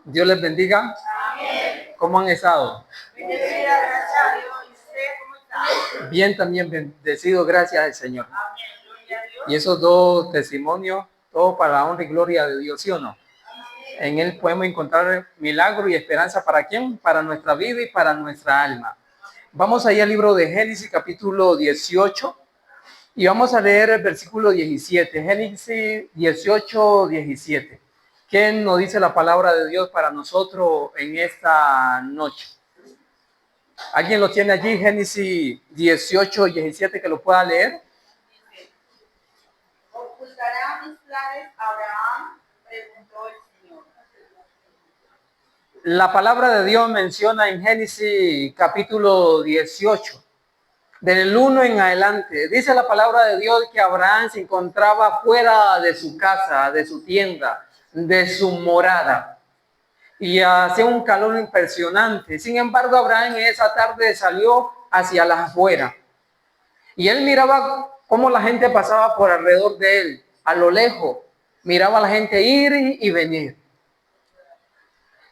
Dios les bendiga. Amén. ¿Cómo han estado? Bendecida, gracias a Dios. ¿Y usted cómo está? Bien, también bendecido, gracias al Señor. Amén. Gloria a Dios. Y esos dos testimonios, todo para la honra y gloria de Dios, ¿sí o no? En Él podemos encontrar milagro y esperanza. ¿Para quién? Para nuestra vida y para nuestra alma. Vamos ahí al libro de Génesis, capítulo 18, y vamos a leer el versículo 17. Génesis 18, 17. ¿Qué nos dice la palabra de Dios para nosotros en esta noche? ¿Alguien lo tiene allí? Génesis 18, 17, que lo pueda leer. ¿Ocultará mis planes a Abraham? Preguntó el Señor. La palabra de Dios menciona en Génesis capítulo 18, del 1 en adelante. Dice la palabra de Dios que Abraham se encontraba fuera de su casa, de su tienda, de su morada. Y hacía un calor impresionante. Sin embargo, Abraham en esa tarde salió hacia las afueras. Y él miraba cómo la gente pasaba por alrededor de él, a lo lejos. Miraba a la gente ir y venir.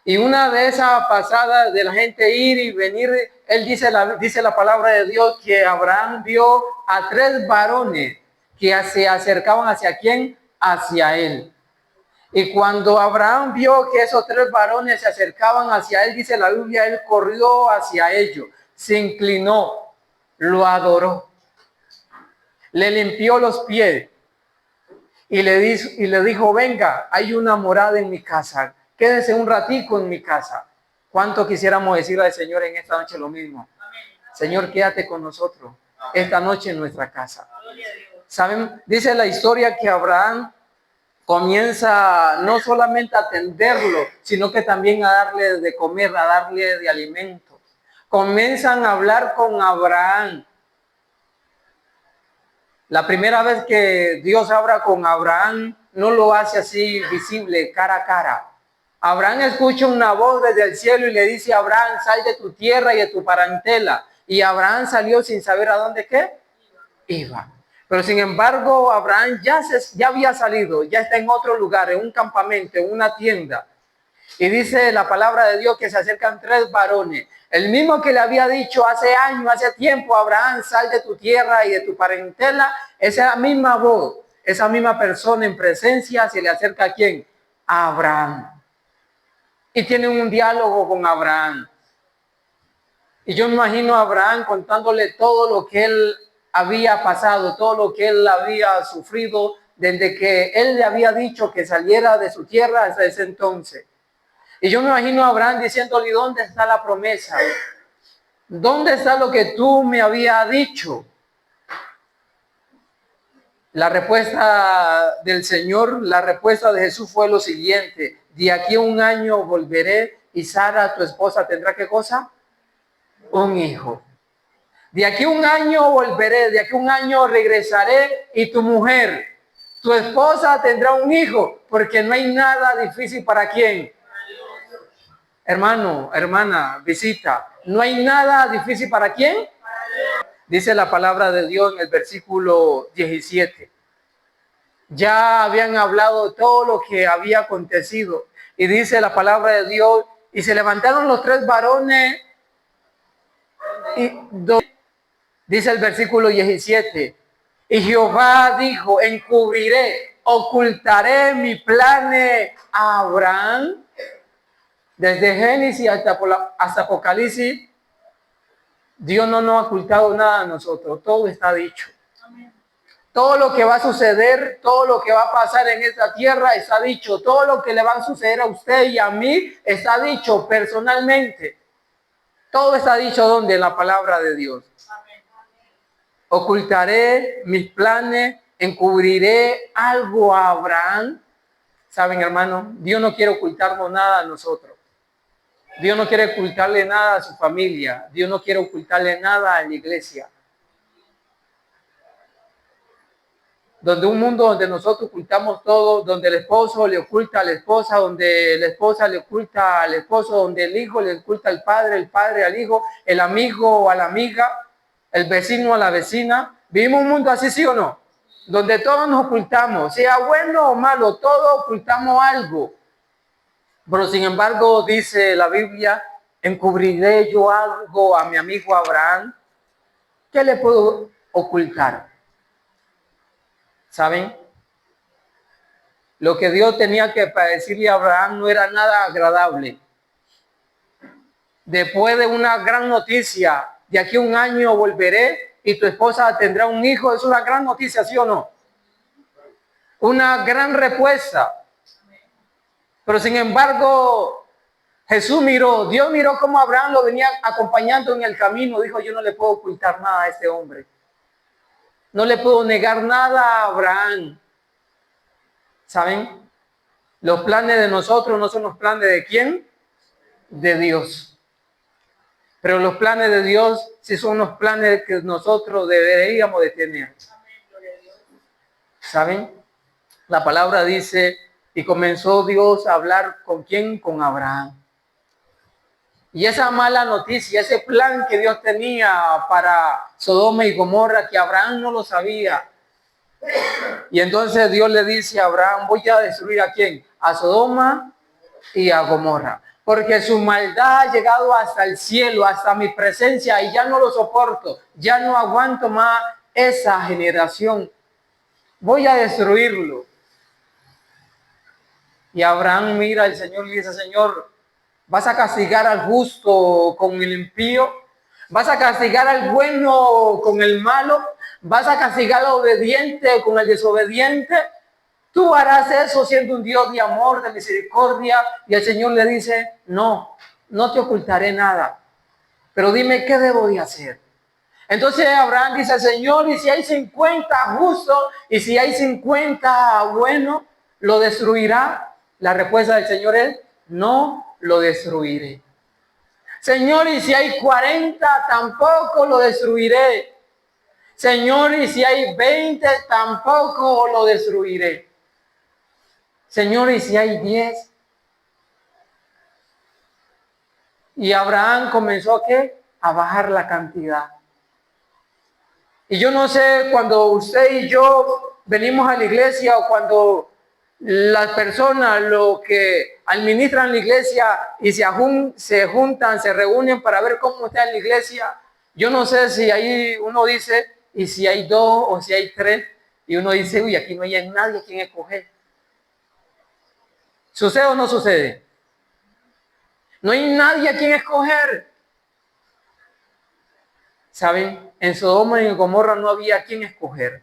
Y una de esas pasadas de la gente ir y venir, él dice la palabra de Dios que Abraham vio a 3 varones que se acercaban hacia quién, hacia él. Y cuando Abraham vio que esos 3 varones se acercaban hacia él, dice la Biblia, él corrió hacia ellos, se inclinó, lo adoró, le limpió los pies y le dijo, venga, hay una morada en mi casa, quédese un ratico en mi casa. ¿Cuánto quisiéramos decirle al Señor en esta noche lo mismo? Amén. Señor, quédate con nosotros esta noche en nuestra casa. Gloria a Dios. ¿Saben? Dice la historia que Abraham comienza no solamente a atenderlo, sino que también a darle de comer, a darle de alimento. Comienzan a hablar con Abraham. La primera vez que Dios habla con Abraham, no lo hace así visible, cara a cara. Abraham escucha una voz desde el cielo y le dice a Abraham, sal de tu tierra y de tu parentela. Y Abraham salió sin saber a dónde qué iba. Pero sin embargo, Abraham ya había salido, ya está en otro lugar, en un campamento, en una tienda. Y dice la palabra de Dios que se acercan 3 varones. El mismo que le había dicho hace años, hace tiempo, Abraham, sal de tu tierra y de tu parentela. Esa misma voz, esa misma persona en presencia se le acerca a quién? A Abraham. Y tiene un diálogo con Abraham. Y yo me imagino a Abraham contándole todo lo que él había pasado, todo lo que él había sufrido desde que él le había dicho que saliera de su tierra hasta ese entonces. Y yo me imagino a Abraham diciéndole, ¿dónde está la promesa? ¿Dónde está lo que tú me habías dicho? La respuesta del Señor, la respuesta de Jesús fue lo siguiente: de aquí a 1 año volveré y Sara, tu esposa, tendrá ¿qué cosa? Un hijo. De aquí a 1 año volveré, de aquí a 1 año regresaré y tu mujer, tu esposa, tendrá un hijo, porque no hay nada difícil para quién. Hermano, hermana, visita, no hay nada difícil para quién. Dice la palabra de Dios en el versículo 17. Ya habían hablado todo lo que había acontecido. Y dice la palabra de Dios, y se levantaron los 3 varones y dice el versículo 17, y Jehová dijo, encubriré, ocultaré mi planes a Abraham. Desde Génesis hasta Apocalipsis, Dios no nos ha ocultado nada a nosotros, todo está dicho. Todo lo que va a suceder, todo lo que va a pasar en esta tierra está dicho. Todo lo que le va a suceder a usted y a mí está dicho personalmente. Todo está dicho ¿dónde? En la palabra de Dios. Ocultaré mis planes, encubriré algo a Abraham. Saben, hermano, Dios no quiere ocultarnos nada a nosotros. Dios no quiere ocultarle nada a su familia. Dios no quiere ocultarle nada a la iglesia. Donde un mundo donde nosotros ocultamos todo, donde el esposo le oculta a la esposa, donde la esposa le oculta al esposo, donde el hijo le oculta al padre, el padre al hijo, el amigo a la amiga, el vecino a la vecina. Vivimos un mundo así, ¿sí o no? Donde todos nos ocultamos, sea bueno o malo, todos ocultamos algo. Pero sin embargo, dice la Biblia, encubriré yo algo a mi amigo Abraham. ¿Qué le puedo ocultar? ¿Saben? Lo que Dios tenía que decirle a Abraham no era nada agradable. Después de una gran noticia, de aquí a un año volveré y tu esposa tendrá un hijo, es una gran noticia, ¿sí o no? Una gran respuesta. Pero sin embargo, Dios miró cómo Abraham lo venía acompañando en el camino. Dijo, yo no le puedo ocultar nada a este hombre. No le puedo negar nada a Abraham. ¿Saben? Los planes de nosotros no son los planes de ¿quién? De Dios. Pero los planes de Dios sí son los planes que nosotros deberíamos de tener. ¿Saben? La palabra dice, y comenzó Dios a hablar ¿con quién? Con Abraham. Y esa mala noticia, ese plan que Dios tenía para Sodoma y Gomorra, que Abraham no lo sabía. Y entonces Dios le dice a Abraham, voy a destruir ¿a quién? A Sodoma y a Gomorra. Porque su maldad ha llegado hasta el cielo, hasta mi presencia, y ya no lo soporto. Ya no aguanto más esa generación. Voy a destruirlo. Y Abraham mira al Señor y dice, Señor, ¿vas a castigar al justo con el impío? ¿Vas a castigar al bueno con el malo? ¿Vas a castigar al obediente con el desobediente? Tú harás eso siendo un Dios de amor, de misericordia. Y el Señor le dice, no, no te ocultaré nada. Pero dime, ¿qué debo de hacer? Entonces Abraham dice, Señor, y si hay 50 justos, y si hay 50 buenos, ¿lo destruirá? La respuesta del Señor es, no lo destruiré. Señor, y si hay 40, tampoco lo destruiré. Señor, y si hay 20, tampoco lo destruiré. Señor, y si hay 10. Y Abraham comenzó ¿a qué? A bajar la cantidad. Y yo no sé, cuando usted y yo venimos a la iglesia o cuando las personas lo que administran la iglesia y se juntan, se reúnen para ver cómo está en la iglesia, yo no sé si ahí uno dice, y si hay 2 o si hay 3, y uno dice, uy, aquí no hay nadie a quien escoger. ¿Sucede o no sucede? No hay nadie a quien escoger. ¿Saben? En Sodoma y en Gomorra no había a quien escoger.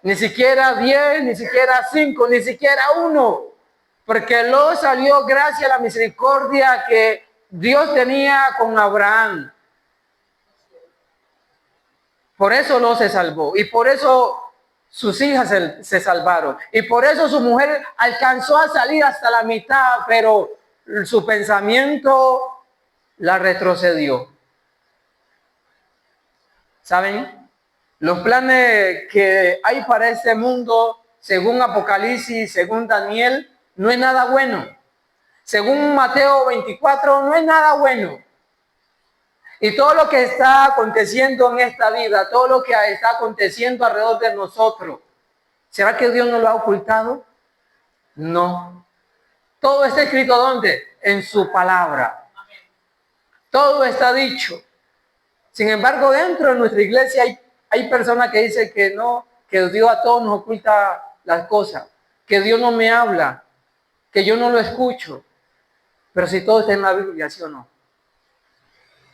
Ni siquiera 10, ni siquiera 5, ni siquiera 1. Porque Lot salió gracias a la misericordia que Dios tenía con Abraham. Por eso Lot se salvó. Y por eso sus hijas se salvaron. Y por eso su mujer alcanzó a salir hasta la mitad, pero su pensamiento la retrocedió. ¿Saben? Los planes que hay para este mundo, según Apocalipsis, según Daniel, no es nada bueno. Según Mateo 24, no es nada bueno. Y todo lo que está aconteciendo en esta vida, todo lo que está aconteciendo alrededor de nosotros, ¿será que Dios nos lo ha ocultado? No. Todo está escrito ¿dónde? En su palabra. Todo está dicho. Sin embargo, dentro de nuestra iglesia hay personas que dicen que no, que Dios a todos nos oculta las cosas, que Dios no me habla, que yo no lo escucho. Pero si todo está en la Biblia, ¿sí o no?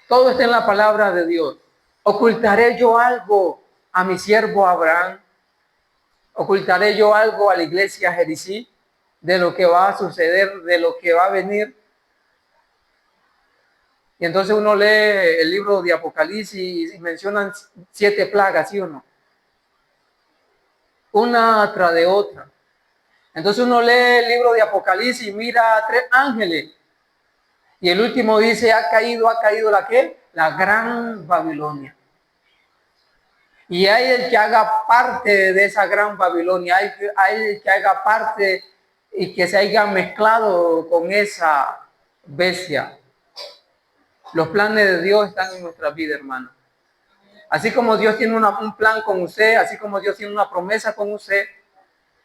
Todo está en la palabra de Dios. ¿Ocultaré yo algo a mi siervo Abraham? ¿Ocultaré yo algo a la iglesia Jericí de lo que va a suceder, de lo que va a venir? Y entonces uno lee el libro de Apocalipsis y mencionan 7 plagas, ¿sí o no? Una tras de otra. Entonces uno lee el libro de Apocalipsis y mira a 3 ángeles. Y el último dice, ha caído ¿la qué? La gran Babilonia. Y hay el que haga parte de esa gran Babilonia, hay el que haga parte y que se haya mezclado con esa bestia. Los planes de Dios están en nuestra vida, hermano. Así como Dios tiene un plan con usted, así como Dios tiene una promesa con usted,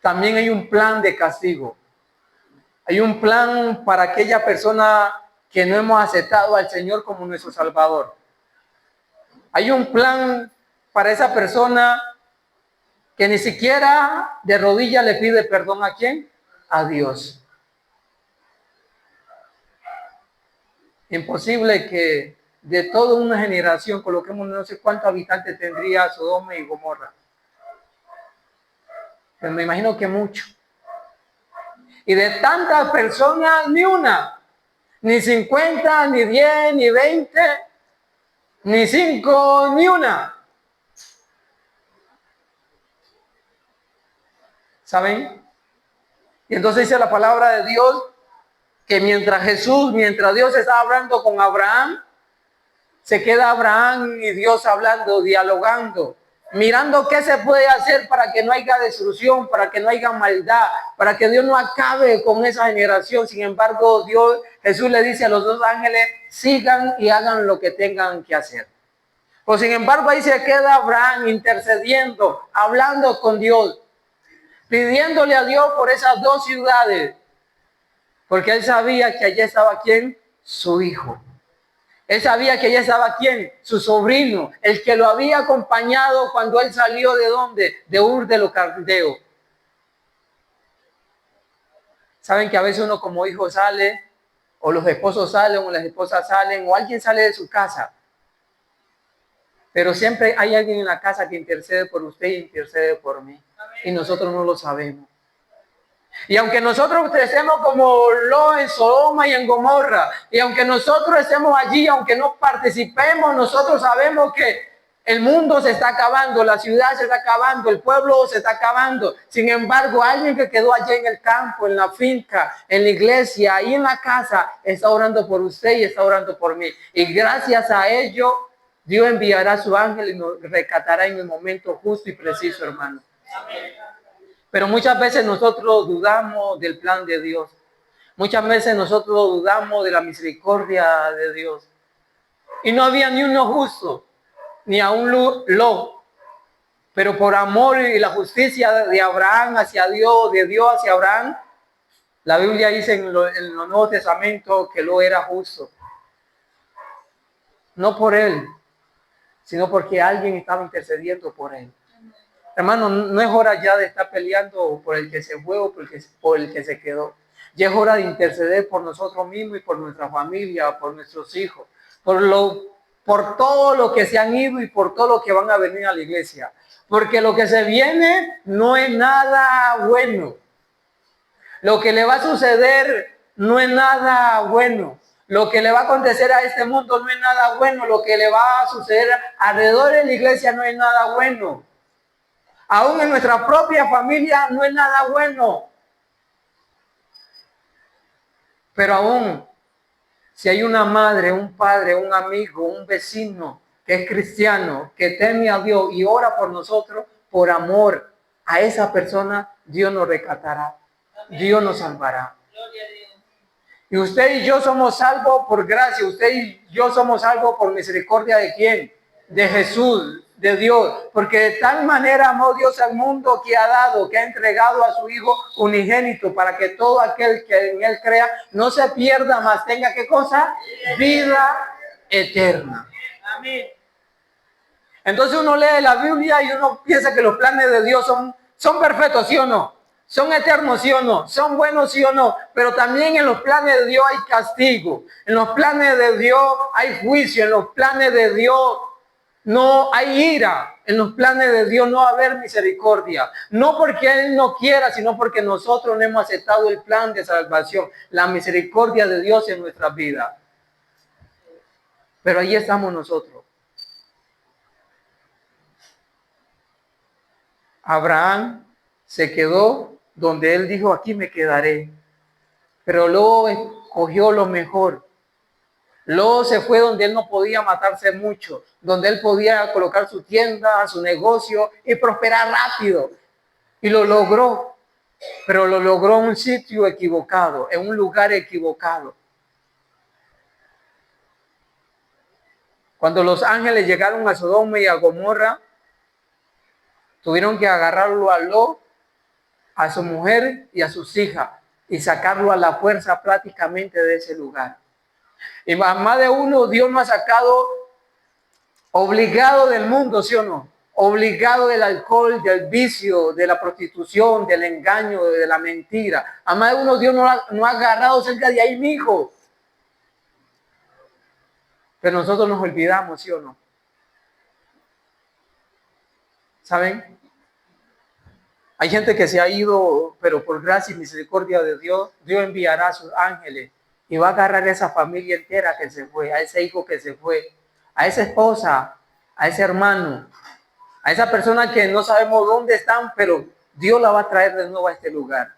también hay un plan de castigo. Hay un plan para aquella persona que no hemos aceptado al Señor como nuestro Salvador. Hay un plan para esa persona que ni siquiera de rodillas le pide perdón ¿a quién? A Dios. Imposible que de toda una generación coloquemos no sé cuántos habitantes tendría Sodoma y Gomorra. Pero me imagino que mucho. Y de tantas personas, ni una, ni 50, ni 10, ni 20, ni 5, ni una. ¿Saben? Y entonces dice la palabra de Dios que mientras Dios está hablando con Abraham, se queda Abraham y Dios hablando, dialogando, mirando qué se puede hacer para que no haya destrucción, para que no haya maldad, para que Dios no acabe con esa generación. Sin embargo, Jesús le dice a los dos ángeles, sigan y hagan lo que tengan que hacer. Pues sin embargo, ahí se queda Abraham intercediendo, hablando con Dios, pidiéndole a Dios por esas dos ciudades, porque él sabía que allí estaba ¿quién? Su hijo. Él sabía que allí estaba ¿quién? Su sobrino, el que lo había acompañado cuando él salió ¿de dónde? De Ur de los Caldeos. Saben que a veces uno como hijo sale, o los esposos salen, o las esposas salen, o alguien sale de su casa. Pero siempre hay alguien en la casa que intercede por usted y intercede por mí. Y nosotros no lo sabemos. Y aunque nosotros estemos como Lot en Sodoma y en Gomorra, y aunque nosotros estemos allí, aunque no participemos, nosotros sabemos que el mundo se está acabando, la ciudad se está acabando, el pueblo se está acabando. Sin embargo, alguien que quedó allí en el campo, en la finca, en la iglesia, ahí en la casa, está orando por usted y está orando por mí. Y gracias a ello, Dios enviará a su ángel y nos rescatará en el momento justo y preciso, hermano. Amén. Pero muchas veces nosotros dudamos del plan de Dios. Muchas veces nosotros dudamos de la misericordia de Dios. Y no había ni uno justo, ni aún Lot. Pero por amor y la justicia de Abraham hacia Dios, de Dios hacia Abraham, la Biblia dice en el Nuevo Testamento que Lot era justo. No por él, sino porque alguien estaba intercediendo por él. Hermano, no es hora ya de estar peleando por el que se fue o por el que se quedó. Ya es hora de interceder por nosotros mismos y por nuestra familia, por nuestros hijos, por todo lo que se han ido y por todo lo que van a venir a la iglesia. Porque lo que se viene no es nada bueno. Lo que le va a suceder no es nada bueno. Lo que le va a acontecer a este mundo no es nada bueno. Lo que le va a suceder alrededor de la iglesia no es nada bueno. Aún en nuestra propia familia no es nada bueno. Pero aún, si hay una madre, un padre, un amigo, un vecino que es cristiano, que teme a Dios y ora por nosotros, por amor a esa persona, Dios nos rescatará. Dios nos salvará. Y usted y yo somos salvos por gracia. Usted y yo somos salvos por misericordia ¿de quién? De Jesús, de Dios. Porque de tal manera amó Dios al mundo que ha dado, que ha entregado a su Hijo unigénito para que todo aquel que en Él crea no se pierda, mas tenga ¿qué cosa? Vida eterna. Amén. Entonces uno lee la Biblia y uno piensa que los planes de Dios son perfectos, ¿sí o no? Son eternos, ¿sí o no? Son buenos, ¿sí o no? Pero también en los planes de Dios hay castigo. En los planes de Dios hay juicio. En los planes de Dios no hay ira. En los planes de Dios no va a haber misericordia. No porque Él no quiera, sino porque nosotros no hemos aceptado el plan de salvación. La misericordia de Dios en nuestra vida. Pero ahí estamos nosotros. Abraham se quedó donde él dijo, aquí me quedaré. Pero luego escogió lo mejor. Luego se fue donde él no podía matarse mucho, donde él podía colocar su tienda, su negocio y prosperar rápido. Y lo logró, pero lo logró en un sitio equivocado, en un lugar equivocado. Cuando los ángeles llegaron a Sodoma y a Gomorra, tuvieron que agarrarlo a Lot, a su mujer y a sus hijas. y sacarlo a la fuerza prácticamente de ese lugar. Y más de uno Dios nos ha sacado obligado del mundo, ¿sí o no? Obligado del alcohol, del vicio, de la prostitución, del engaño, de la mentira. A más de uno Dios no ha agarrado cerca de ahí, mijo. Pero nosotros nos olvidamos, ¿sí o no? ¿Saben? Hay gente que se ha ido, pero por gracia y misericordia de Dios, Dios enviará a sus ángeles y va a agarrar a esa familia entera que se fue, a ese hijo que se fue, a esa esposa, a ese hermano, a esa persona que no sabemos dónde están, pero Dios la va a traer de nuevo a este lugar.